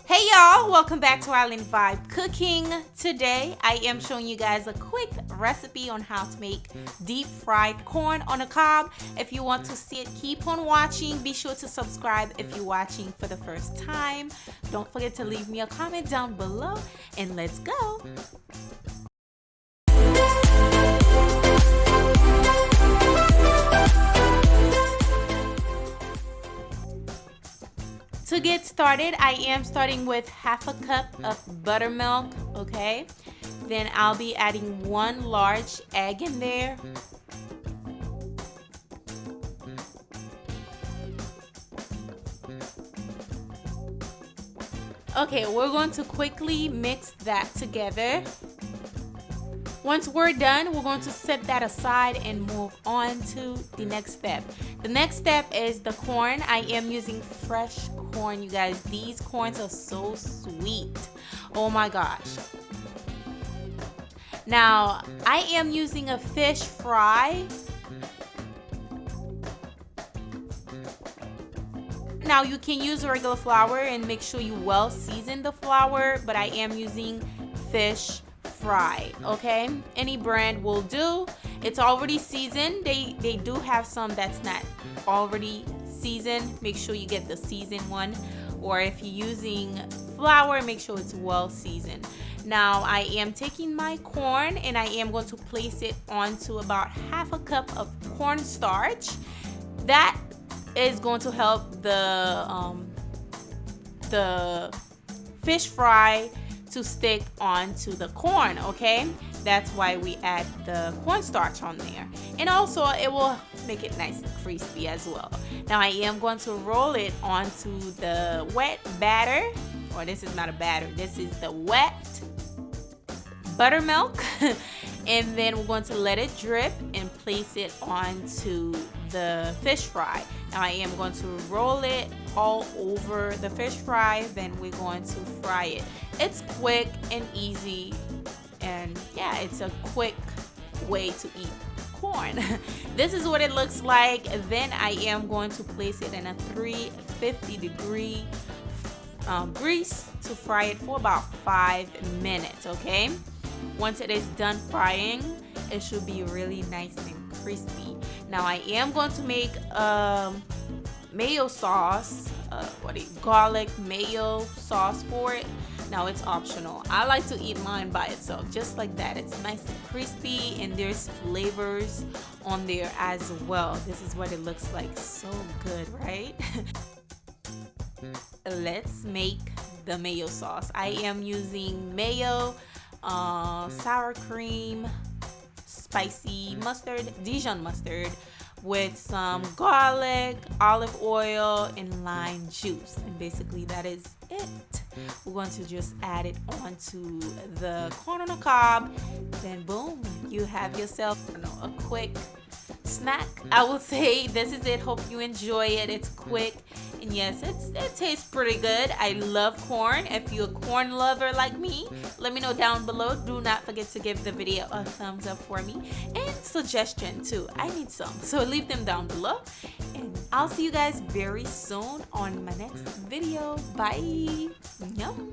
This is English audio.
Hey y'all, welcome back to Island Vibe Cooking. Today I am showing you guys a quick recipe on how to make deep fried corn on the cob. If you want to see it, keep on watching. Be sure to subscribe if you're watching for the first time. Don't forget to leave me a comment down below and let's go. To get started, I am starting with half a cup of buttermilk, okay? Then I'll be adding 1 large egg in there. Okay, we're going to quickly mix that together. Once we're done, we're going to set that aside and move on to the next step. The next step is the corn. I am using fresh corn, you guys. These corns are so sweet. Oh my gosh. Now, I am using a fish fry. Now, you can use regular flour and make sure you well season the flour, but I am using fish fry, okay? Any brand will do. It's already seasoned. They do have some that's not already seasoned. Make sure you get the seasoned one, or if you're using flour, make sure it's well seasoned. Now I am taking my corn and I am going to place it onto about half a cup of cornstarch. That is going to help the fish fry to stick onto the corn, okay? That's why we add the cornstarch on there. And also it will make it nice and crispy as well. Now I am going to roll it onto the wet batter, or this is not a batter, this is the wet buttermilk. And then we're going to let it drip and place it onto the fish fry. Now I am going to roll it all over the fish fry, then we're going to fry it. It's quick and easy, and yeah, it's a quick way to eat corn. This is what it looks like. Then I am going to place it in a 350-degree grease to fry it for about 5 minutes, okay? Once it is done frying, it should be really nice and crispy. Now I am going to make mayo sauce, garlic mayo sauce for it. Now it's optional. I like to eat mine by itself, just like that. It's nice and crispy, and there's flavors on there as well. This is what it looks like. So good, right? Let's make the mayo sauce. I am using mayo, sour cream, spicy mustard, Dijon mustard, with some garlic, olive oil, and lime juice. And basically that is it. We're going to just add it onto the corn on the cob. Then boom, you have yourself a quick snack. I would say this is it. Hope you enjoy it. It's quick, and yes, it tastes pretty good. I love corn. If you're a corn lover like me, let me know down below. Do not forget to give the video a thumbs up for me, and suggestion too. I need some, so leave them down below, and I'll see you guys very soon on my next video. Bye. Yum.